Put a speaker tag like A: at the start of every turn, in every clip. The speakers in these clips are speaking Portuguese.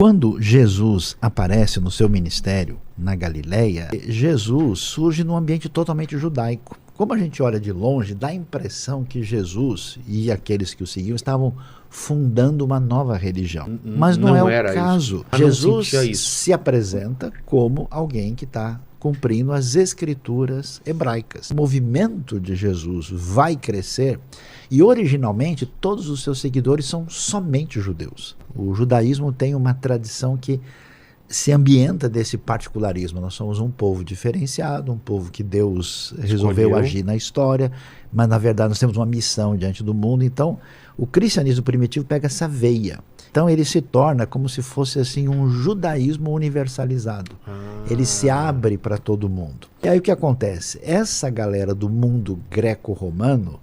A: Quando Jesus aparece no seu ministério na Galileia, Jesus surge num ambiente totalmente judaico. Como a gente olha de longe, dá a impressão que Jesus e aqueles que o seguiam estavam fundando uma nova religião. Mas não é o caso. Jesus se apresenta como alguém que está cumprindo as escrituras hebraicas. O movimento de Jesus vai crescer e originalmente todos os seus seguidores são somente judeus. O judaísmo tem uma tradição que se ambienta desse particularismo. Nós somos um povo diferenciado, um povo que Deus resolveu agir na história, mas na verdade nós temos uma missão diante do mundo. Então o cristianismo primitivo pega essa veia. Então ele se torna como se fosse assim um judaísmo universalizado. Ele se abre para todo mundo. E aí o que acontece? Essa galera do mundo greco-romano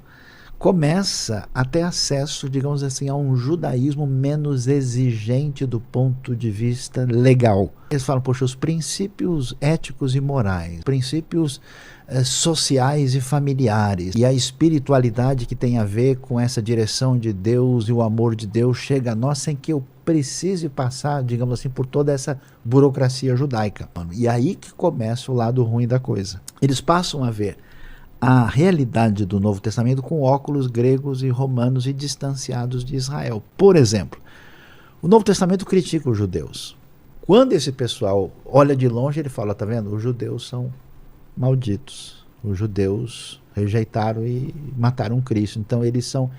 A: começa a ter acesso, digamos assim, a um judaísmo menos exigente do ponto de vista legal. Eles falam, poxa, os princípios éticos e morais, princípios sociais e familiares, e a espiritualidade que tem a ver com essa direção de Deus e o amor de Deus chega a nós sem que eu precise passar, digamos assim, por toda essa burocracia judaica. E aí que começa o lado ruim da coisa. Eles passam a ver a realidade do Novo Testamento com óculos gregos e romanos e distanciados de Israel. Por exemplo, o Novo Testamento critica os judeus. Quando esse pessoal olha de longe, ele fala, tá vendo? Os judeus são malditos. Os judeus rejeitaram e mataram Cristo. Então eles são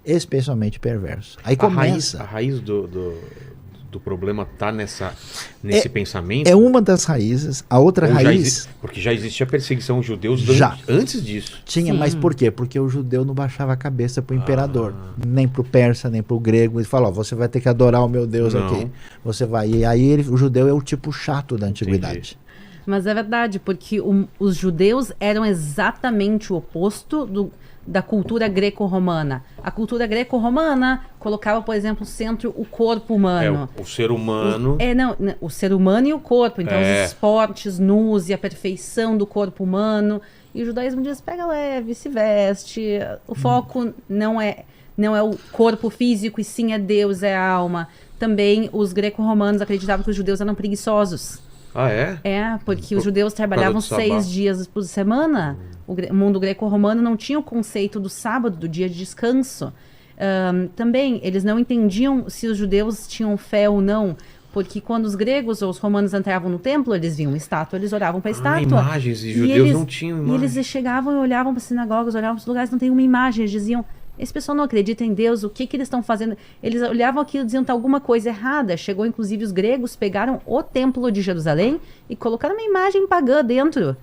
A: especialmente perversos. Aí começa...
B: A raiz do problema está nesse pensamento?
A: É uma das raízes. A outra raiz...
B: Porque já existia perseguição aos judeus antes disso.
A: Tinha, mas por quê? Porque o judeu não baixava a cabeça para o imperador, nem para o persa, nem para o grego. Ele fala, você vai ter que adorar o meu Deus aqui. Você vai. E aí o judeu é o tipo chato da antiguidade.
C: Entendi. Mas é verdade, porque os judeus eram exatamente o oposto da cultura greco-romana. A cultura greco-romana colocava, por exemplo, no centro o corpo humano.
B: O ser humano.
C: O ser humano e o corpo. Então, os esportes nus e a perfeição do corpo humano. E o judaísmo diz, pega leve, se veste. O foco não é o corpo físico, e sim é Deus, é a alma. Também os greco-romanos acreditavam que os judeus eram preguiçosos.
B: Ah, é?
C: É, porque os judeus trabalhavam 6 dias por semana. O mundo greco-romano não tinha o conceito do sábado, do dia de descanso. Também, eles não entendiam se os judeus tinham fé ou não, porque quando os gregos ou os romanos entravam no templo, eles viam uma estátua, eles oravam para a estátua.
B: Imagens, e judeus não tinham imagens.
C: E eles chegavam e olhavam para as sinagogas, olhavam para os lugares, não tem uma imagem, eles diziam... Esse pessoal não acredita em Deus, o que eles estão fazendo? Eles olhavam aquilo e diziam que tá alguma coisa errada. Chegou, inclusive, os gregos pegaram o templo de Jerusalém e colocaram uma imagem pagã dentro.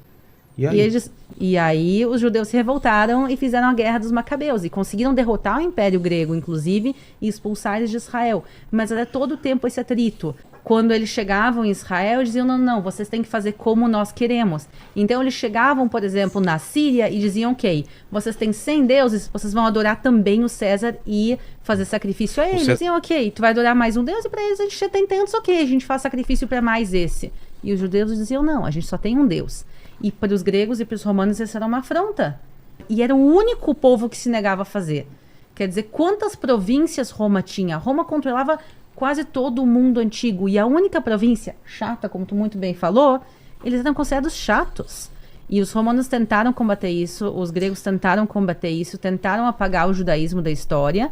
C: E aí os judeus se revoltaram e fizeram a guerra dos Macabeus. E conseguiram derrotar o Império Grego, inclusive, e expulsar eles de Israel. Mas era todo o tempo esse atrito. Quando eles chegavam em Israel, eles diziam, não, vocês têm que fazer como nós queremos. Então eles chegavam, por exemplo, na Síria e diziam, ok, vocês têm 100 deuses, vocês vão adorar também o César e fazer sacrifício a ele. Eles diziam, ok, tu vai adorar mais um deus, e para eles a gente já tem tantos, ok, a gente faz sacrifício para mais esse. E os judeus diziam, não, a gente só tem um Deus. E para os gregos e para os romanos isso era uma afronta. E era o único povo que se negava a fazer. Quer dizer, quantas províncias Roma tinha? Roma controlava quase todo o mundo antigo. E a única província chata, como tu muito bem falou, eles eram considerados chatos. E os romanos tentaram combater isso, os gregos tentaram combater isso, tentaram apagar o judaísmo da história.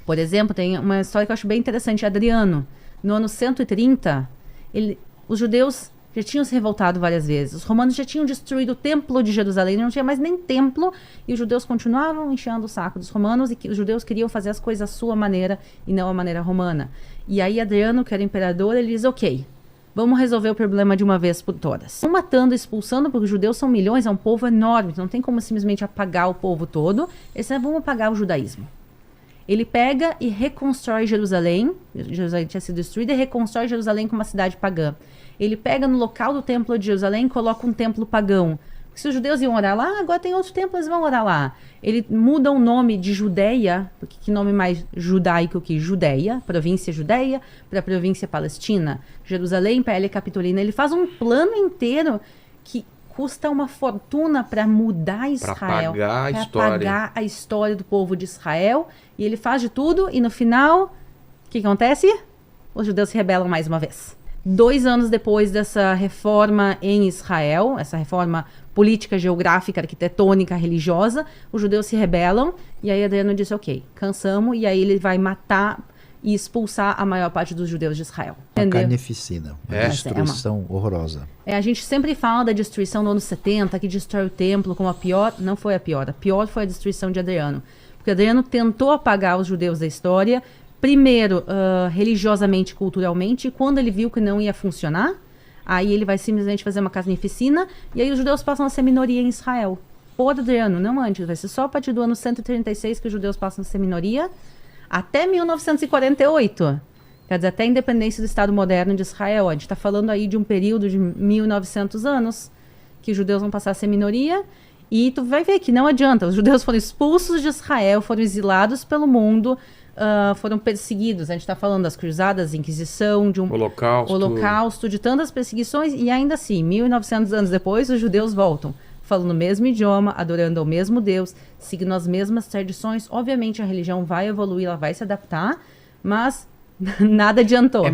C: Por exemplo, tem uma história que eu acho bem interessante, Adriano. No ano 130, os judeus já tinham se revoltado várias vezes. Os romanos já tinham destruído o templo de Jerusalém, não tinha mais nem templo, e os judeus continuavam enchendo o saco dos romanos, e os judeus queriam fazer as coisas à sua maneira e não à maneira romana. E aí Adriano, que era imperador, ele diz, ok, vamos resolver o problema de uma vez por todas. Estão matando, expulsando, porque os judeus são milhões, é um povo enorme, não tem como simplesmente apagar o povo todo, eles vão apagar o judaísmo. Ele pega e reconstrói Jerusalém tinha sido destruída, e reconstrói Jerusalém como uma cidade pagã. Ele pega no local do templo de Jerusalém e coloca um templo pagão. Se os judeus iam orar lá, agora tem outro templo, eles vão orar lá. Ele muda o nome de Judeia, porque que nome mais judaico que Judeia, província Judeia, para a província Palestina. Jerusalém para Hélia Capitolina. Ele faz um plano inteiro que custa uma fortuna para mudar Israel. Para apagar a história do povo de Israel. E ele faz de tudo e no final, o que acontece? os judeus se rebelam mais uma vez. 2 anos depois dessa reforma em Israel, essa reforma política, geográfica, arquitetônica, religiosa, os judeus se rebelam, e aí Adriano disse, ok, cansamos, e aí ele vai matar e expulsar a maior parte dos judeus de Israel.
A: Uma
C: Entendeu?
A: carnificina, uma destruição horrorosa.
C: A gente sempre fala da destruição do ano 70, que destrói o templo como a pior. Não foi a pior foi a destruição de Adriano. Porque Adriano tentou apagar os judeus da história, primeiro religiosamente, culturalmente, e quando ele viu que não ia funcionar, aí ele vai simplesmente fazer uma carnificina, e aí os judeus passam a ser minoria em Israel. Por Adriano, não antes, vai ser só a partir do ano 136 que os judeus passam a ser minoria, até 1948. Quer dizer, até a independência do Estado moderno de Israel. A gente está falando aí de um período de 1900 anos que os judeus vão passar a ser minoria. E tu vai ver que não adianta. Os judeus foram expulsos de Israel, foram exilados pelo mundo, foram perseguidos. A gente está falando das cruzadas, Inquisição, de um holocausto, de tantas perseguições. E ainda assim, 1900 anos depois, os judeus voltam, falando o mesmo idioma, adorando ao mesmo Deus, seguindo as mesmas tradições. Obviamente a religião vai evoluir, ela vai se adaptar, mas nada adiantou.